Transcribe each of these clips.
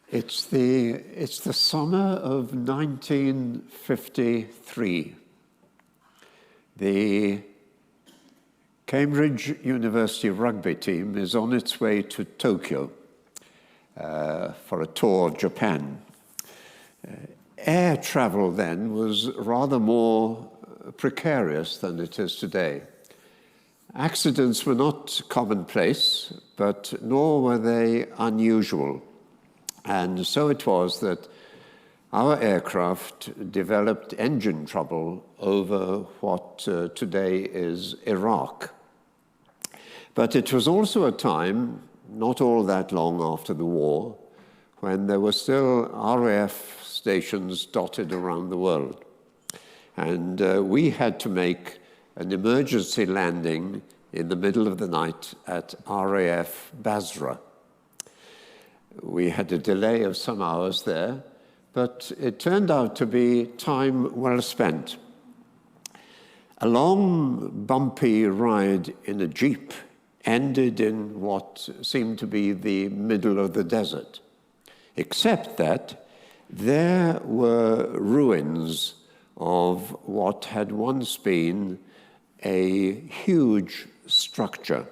It's the summer of 1953. The Cambridge University rugby team is on its way to Tokyo for a tour of Japan. Air travel then was rather more precarious than it is today. Accidents were not commonplace, but nor were they unusual. And so it was that our aircraft developed engine trouble over what today is Iraq. But it was also a time, not all that long after the war, when there were still RAF stations dotted around the world. And we had to make an emergency landing in the middle of the night at RAF Basra. We had a delay of some hours there, but it turned out to be time well spent. A long, bumpy ride in a jeep ended in what seemed to be the middle of the desert, except that there were ruins of what had once been a huge structure.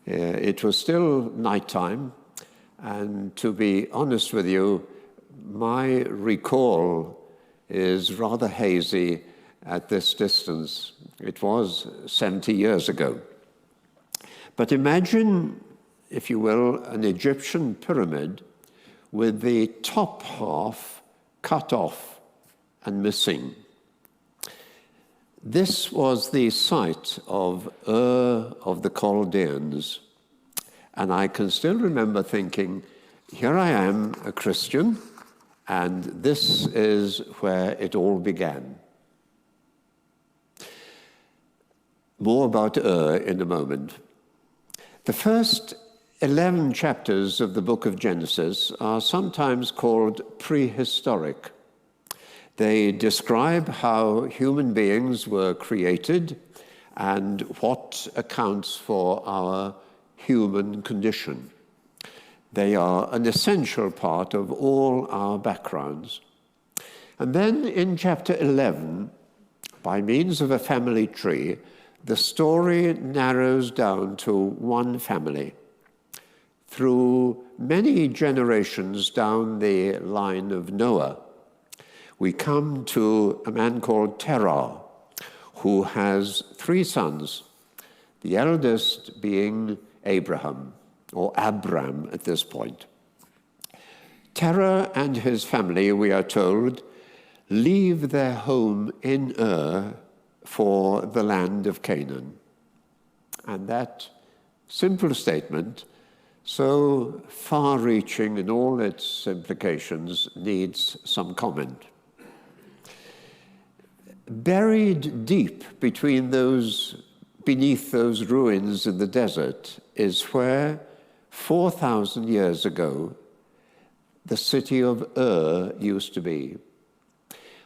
It was still nighttime, and to be honest with you, my recall is rather hazy at this distance. It was 70 years ago. But imagine, if you will, an Egyptian pyramid with the top half cut off and missing. This was the site of Ur of the Chaldeans. And I can still remember thinking, here I am, a Christian, and this is where it all began. More about Ur in a moment. The first 11 chapters of the book of Genesis are sometimes called prehistoric. They describe how human beings were created and what accounts for our human condition. They are an essential part of all our backgrounds. And then in chapter 11, by means of a family tree, the story narrows down to one family. Through many generations down the line of Noah, we come to a man called Terah, who has 3 sons, the eldest being Abraham, or Abram at this point. Terah and his family, we are told, leave their home in Ur for the land of Canaan. And that simple statement, so far-reaching in all its implications, needs some comment. Buried deep beneath those ruins in the desert is where, 4,000 years ago, the city of Ur used to be.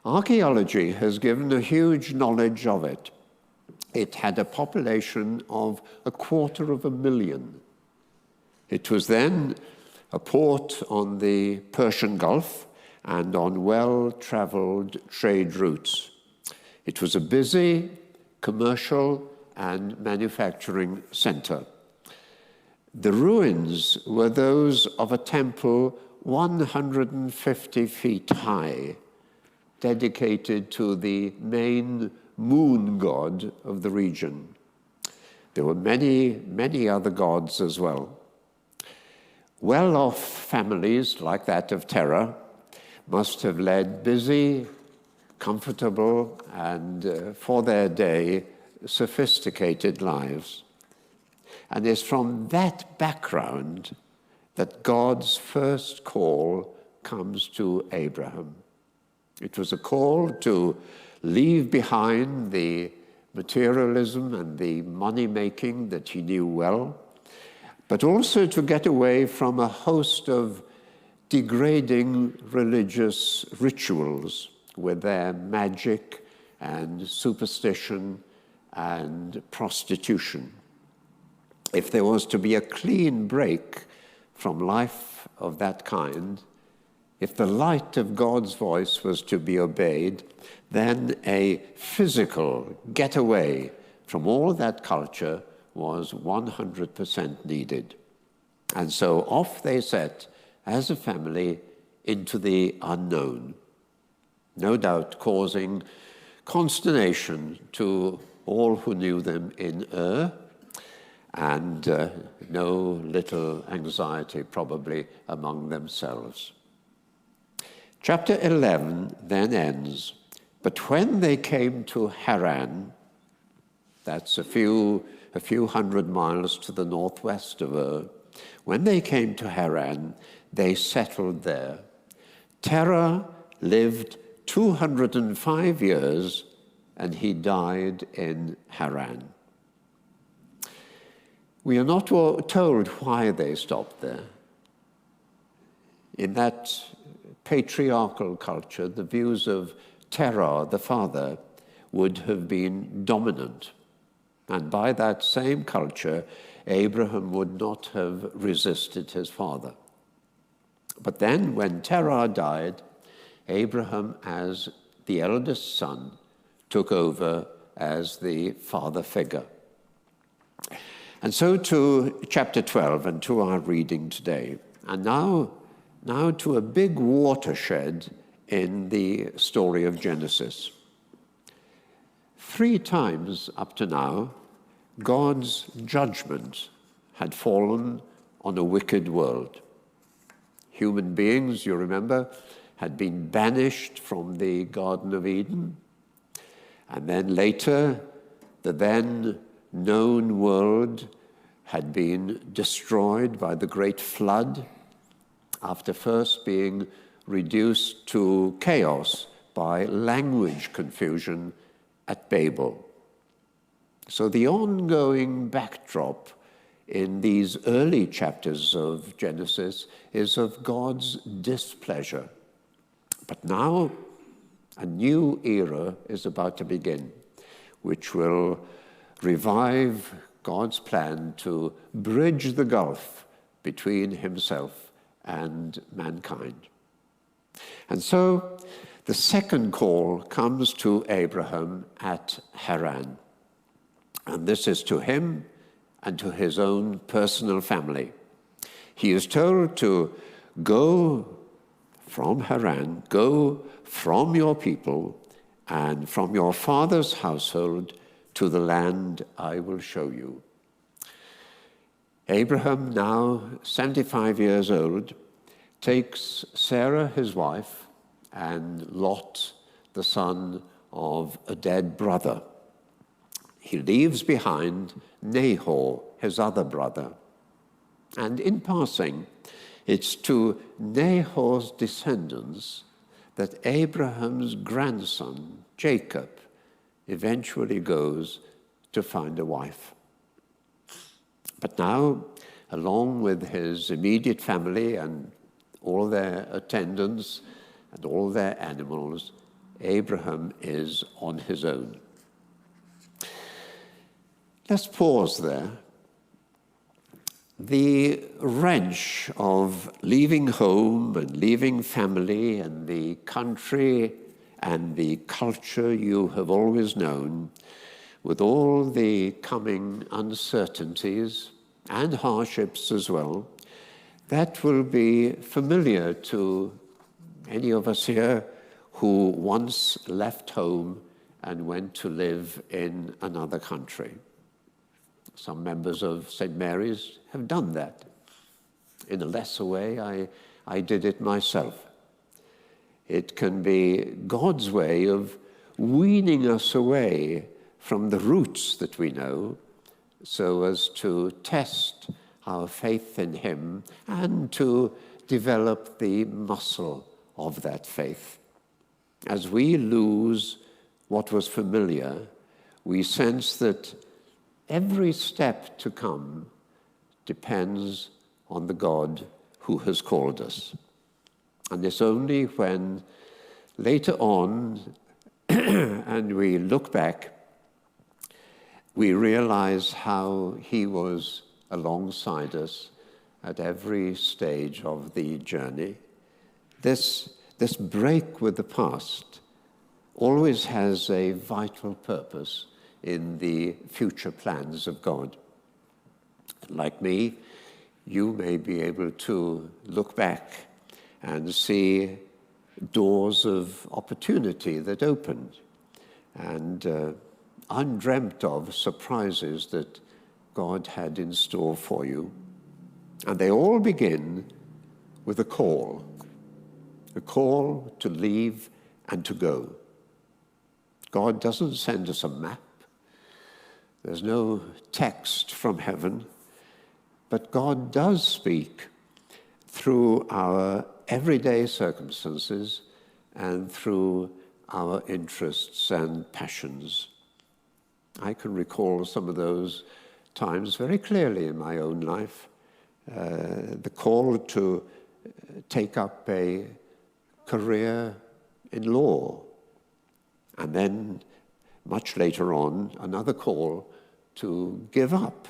Archaeology has given a huge knowledge of it. It had a population of 250,000. It was then a port on the Persian Gulf and on well-traveled trade routes. It was a busy commercial and manufacturing center. The ruins were those of a temple 150 feet high, dedicated to the main moon god of the region. There were many, many other gods as well. Well-off families like that of Terah must have led busy, comfortable, and for their day, sophisticated lives. And it's from that background that God's first call comes to Abraham. It was a call to leave behind the materialism and the money-making that he knew well, but also to get away from a host of degrading religious rituals with their magic and superstition and prostitution. If there was to be a clean break from life of that kind, if the light of God's voice was to be obeyed, then a physical getaway from all that culture was 100% needed. And so off they set as a family into the unknown, no doubt causing consternation to all who knew them in Ur, and no little anxiety probably among themselves. Chapter 11 then ends, but when they came to Haran, that's a few hundred miles to the northwest of Ur, when they came to Haran, they settled there. Terah lived 205 years, and he died in Haran. We are not told why they stopped there. In that patriarchal culture, the views of Terah, the father, would have been dominant. And by that same culture, Abraham would not have resisted his father. But then, when Terah died, Abraham, as the eldest son, took over as the father figure. And so to chapter 12 and to our reading today. And now to a big watershed in the story of Genesis. 3 times up to now, God's judgment had fallen on a wicked world. Human beings, you remember, had been banished from the Garden of Eden. And then later, the then known world had been destroyed by the great flood, after first being reduced to chaos by language confusion at Babel. So the ongoing backdrop in these early chapters of Genesis is of God's displeasure. But now a new era is about to begin, which will revive God's plan to bridge the gulf between himself and mankind. And so the second call comes to Abraham at Haran. And this is to him and to his own personal family. He is told to go from Haran, go from your people and from your father's household to the land I will show you. Abraham, now 75 years old, takes Sarah, his wife, and Lot, the son of a dead brother. He leaves behind Nahor, his other brother. And in passing, it's to Nahor's descendants that Abraham's grandson, Jacob, eventually goes to find a wife. But now, along with his immediate family and all their attendants and all their animals, Abraham is on his own. Let's pause there. The wrench of leaving home and leaving family and the country and the culture you have always known, with all the coming uncertainties and hardships as well, that will be familiar to any of us here who once left home and went to live in another country. Some members of St. Mary's have done that. In a lesser way, I did it myself. It can be God's way of weaning us away from the roots that we know, so as to test our faith in him and to develop the muscle of that faith. As we lose what was familiar, we sense that every step to come depends on the God who has called us. And it's only when later on, and we look back, we realize how he was alongside us at every stage of the journey. This break with the past always has a vital purpose in the future plans of God. Like me, you may be able to look back and see doors of opportunity that opened and undreamt of surprises that God had in store for you. And they all begin with a call to leave and to go. God doesn't send us a map. There's no text from heaven. But God does speak through our everyday circumstances and through our interests and passions. I can recall some of those times very clearly in my own life. The call to take up a career in law, and then much later on, another call to give up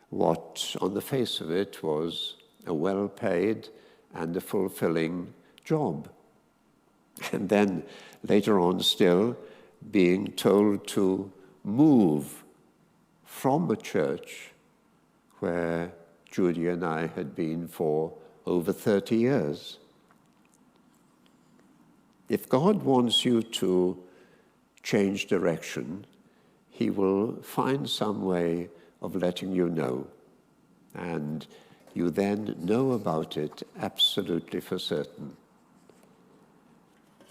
what on the face of it was a well-paid and a fulfilling job. And then later on still being told to move from a church where Judy and I had been for over 30 years. If God wants you to change direction, he will find some way of letting you know, and you then know about it absolutely for certain.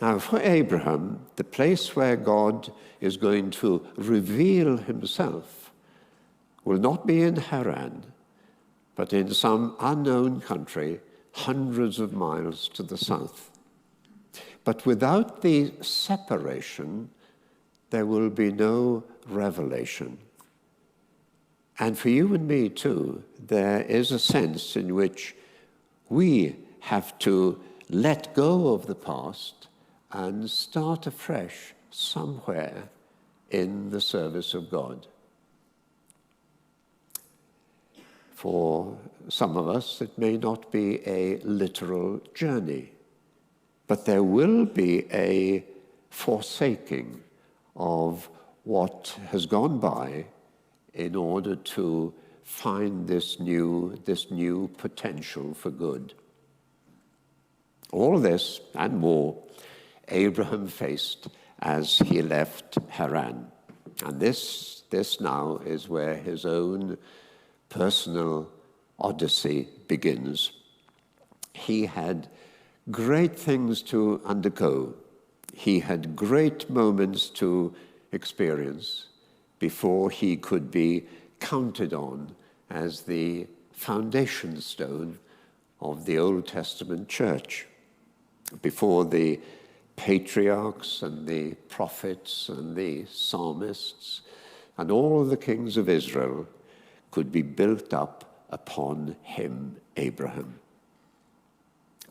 Now, for Abraham, the place where God is going to reveal himself will not be in Haran, but in some unknown country hundreds of miles to the south. But without the separation, there will be no revelation. And for you and me too, there is a sense in which we have to let go of the past and start afresh somewhere in the service of God. For some of us, it may not be a literal journey, but there will be a forsaking of what has gone by in order to find this new potential for good. All this and more Abraham faced as he left Haran. And this now is where his own personal odyssey begins. He had great things to undergo. He had great moments to experience before he could be counted on as the foundation stone of the Old Testament church, before the patriarchs and the prophets and the psalmists and all the kings of Israel could be built up upon him, Abraham.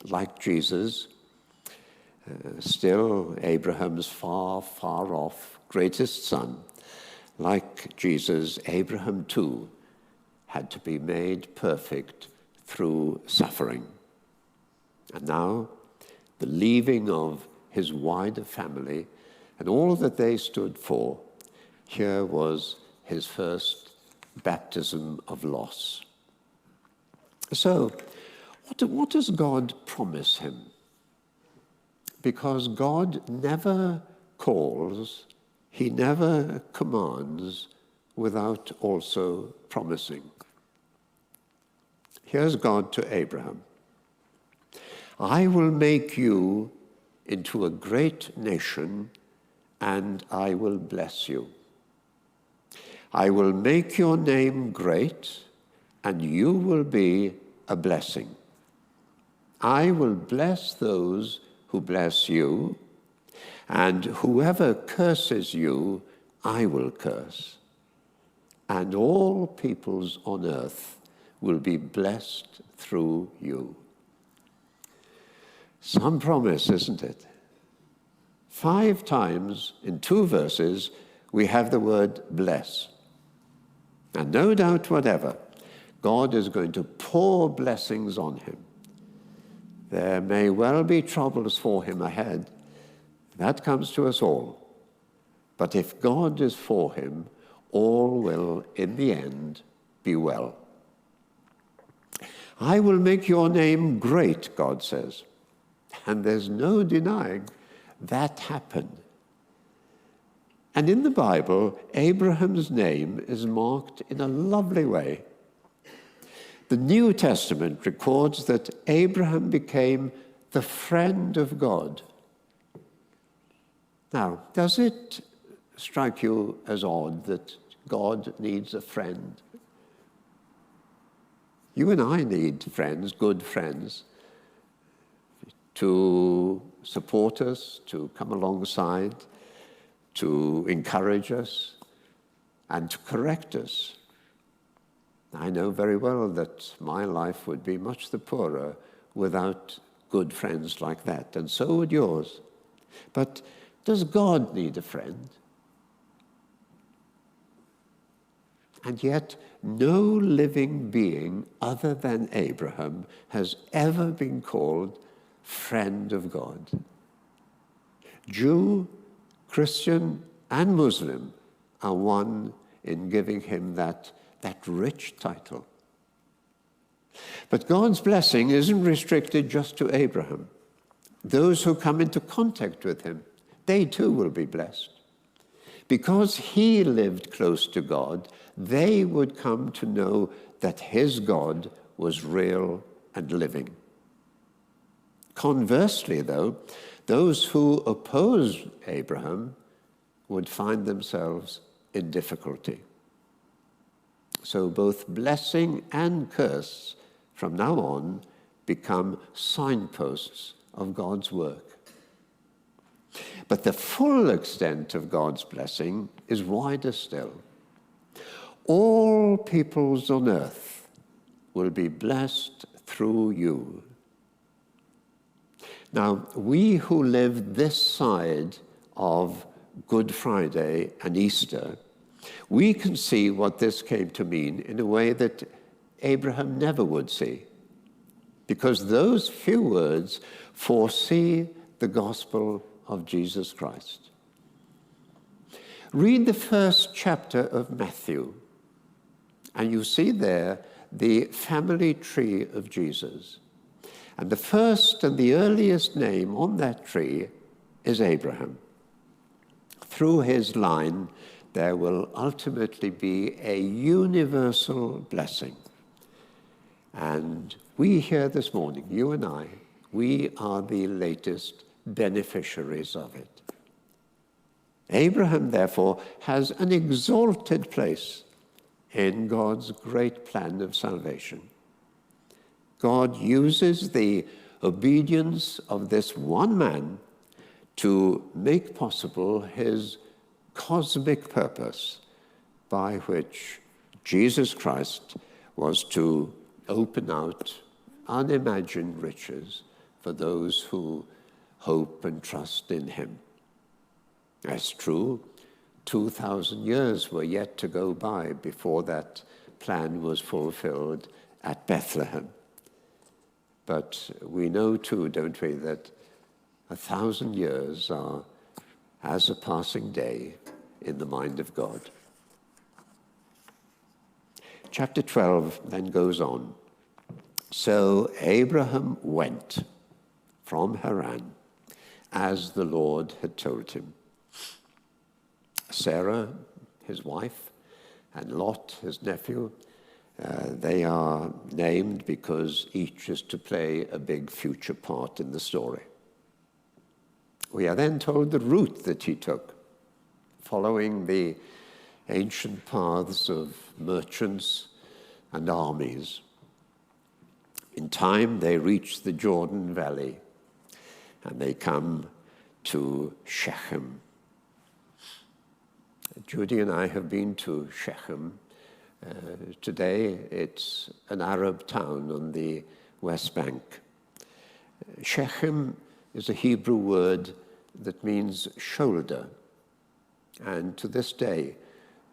Like Jesus, still Abraham's far, far off greatest son, like Jesus, Abraham too had to be made perfect through suffering. And now, the leaving of his wider family and all that they stood for, here was his first baptism of loss. So, what does God promise him? Because God never calls, he never commands without also promising. Here's God to Abraham. I will make you into a great nation, and I will bless you. I will make your name great, and you will be a blessing. I will bless those who bless you, and whoever curses you, I will curse. And all peoples on earth will be blessed through you. Some promise, isn't it? 5 times in 2 verses, we have the word bless. And no doubt whatever, God is going to pour blessings on him. There may well be troubles for him ahead. That comes to us all. But if God is for him, all will, in the end, be well. I will make your name great, God says. And there's no denying that happened. And in the Bible, Abraham's name is marked in a lovely way. The New Testament records that Abraham became the friend of God. Now, does it strike you as odd that God needs a friend? You and I need friends, good friends, to support us, to come alongside, to encourage us, and to correct us. I know very well that my life would be much the poorer without good friends like that, and so would yours. But does God need a friend? And yet, no living being other than Abraham has ever been called friend of God. Jew, Christian, and Muslim are one in giving him that rich title. But God's blessing isn't restricted just to Abraham. Those who come into contact with him, they too will be blessed. Because he lived close to God, they would come to know that his God was real and living. Conversely, though, those who opposed Abraham would find themselves in difficulty. So both blessing and curse from now on become signposts of God's work. But the full extent of God's blessing is wider still. All peoples on earth will be blessed through you. Now, we who live this side of Good Friday and Easter, we can see what this came to mean in a way that Abraham never would see, because those few words foresee the gospel of Jesus Christ. Read the first chapter of Matthew, and you see there the family tree of Jesus. And the first and the earliest name on that tree is Abraham. Through his line, there will ultimately be a universal blessing. And we here this morning, you and I, we are the latest beneficiaries of it. Abraham, therefore, has an exalted place in God's great plan of salvation. God uses the obedience of this one man to make possible his cosmic purpose, by which Jesus Christ was to open out unimagined riches for those who hope and trust in him. That's true. 2,000 years were yet to go by before that plan was fulfilled at Bethlehem. But we know too, don't we, that 1,000 years are as a passing day in the mind of God. Chapter 12 then goes on. So Abraham went from Haran as the Lord had told him. Sarah, his wife, and Lot, his nephew, they are named because each is to play a big future part in the story. We are then told the route that he took, following the ancient paths of merchants and armies. In time, they reach the Jordan Valley, and they come to Shechem. Judy and I have been to Shechem. Today, it's an Arab town on the West Bank. Shechem is a Hebrew word that means shoulder. And to this day,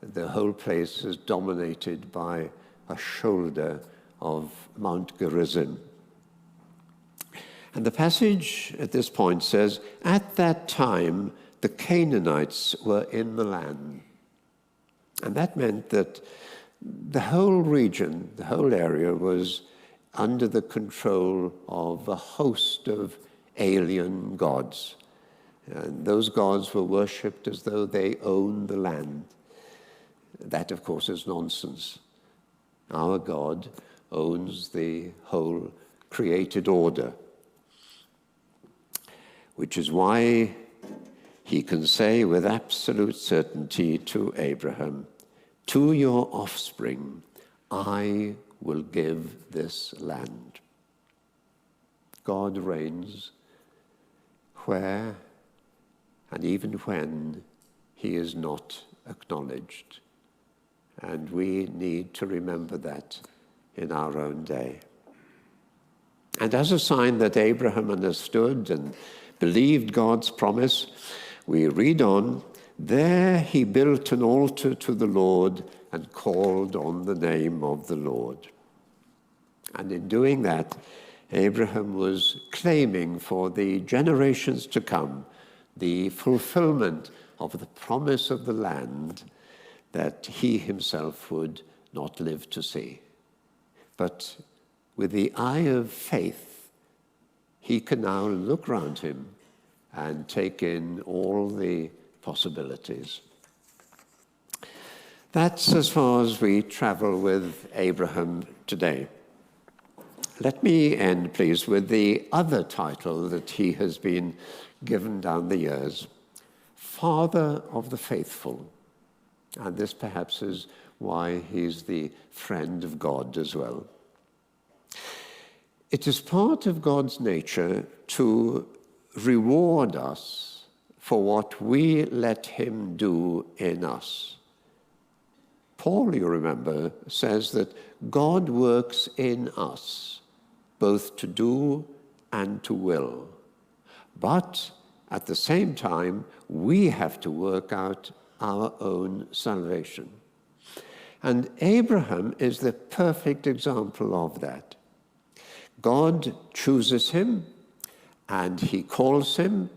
the whole place is dominated by a shoulder of Mount Gerizim. And the passage at this point says, at that time, the Canaanites were in the land. And that meant that the whole region, the whole area was under the control of a host of alien gods. And those gods were worshipped as though they owned the land. That, of course, is nonsense. Our God owns the whole created order, which is why he can say with absolute certainty to Abraham, to your offspring, I will give this land. God reigns where and even when he is not acknowledged. And we need to remember that in our own day. And as a sign that Abraham understood and believed God's promise, we read on, there he built an altar to the Lord and called on the name of the Lord. And in doing that, Abraham was claiming for the generations to come the fulfillment of the promise of the land that he himself would not live to see. But with the eye of faith, he can now look round him and take in all the possibilities. That's as far as we travel with Abraham today. Let me end, please, with the other title that he has been given down the years, Father of the Faithful. And this perhaps is why he's the friend of God as well. It is part of God's nature to reward us for what we let him do in us. Paul, you remember, says that God works in us, both to do and to will. But at the same time, we have to work out our own salvation. And Abraham is the perfect example of that. God chooses him, and he calls him,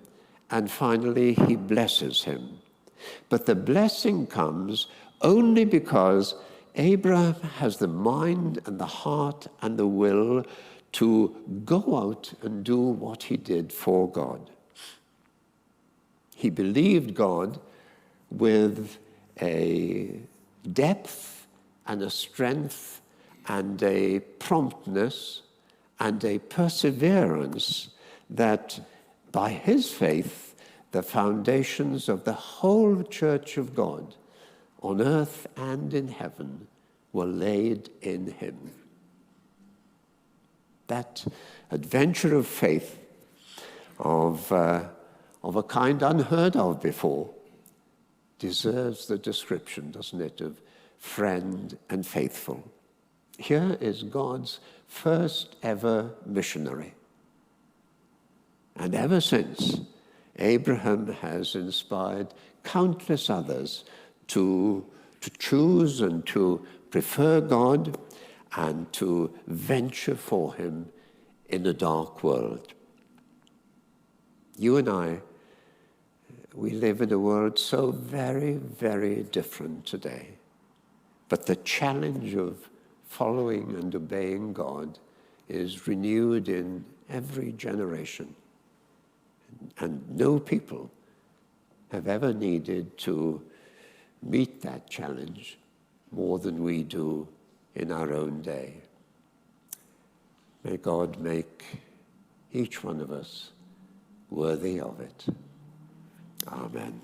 and finally he blesses him. But the blessing comes only because Abraham has the mind and the heart and the will to go out and do what he did for God. He believed God with a depth and a strength and a promptness and a perseverance that by his faith, the foundations of the whole church of God on earth and in heaven were laid in him. That adventure of faith of a kind unheard of before deserves the description, doesn't it, of friend and faithful. Here is God's first ever missionary. And ever since, Abraham has inspired countless others to choose and to prefer God and to venture for him in a dark world. You and I, we live in a world so very, very different today. But the challenge of following and obeying God is renewed in every generation. And no people have ever needed to meet that challenge more than we do in our own day. May God make each one of us worthy of it. Amen.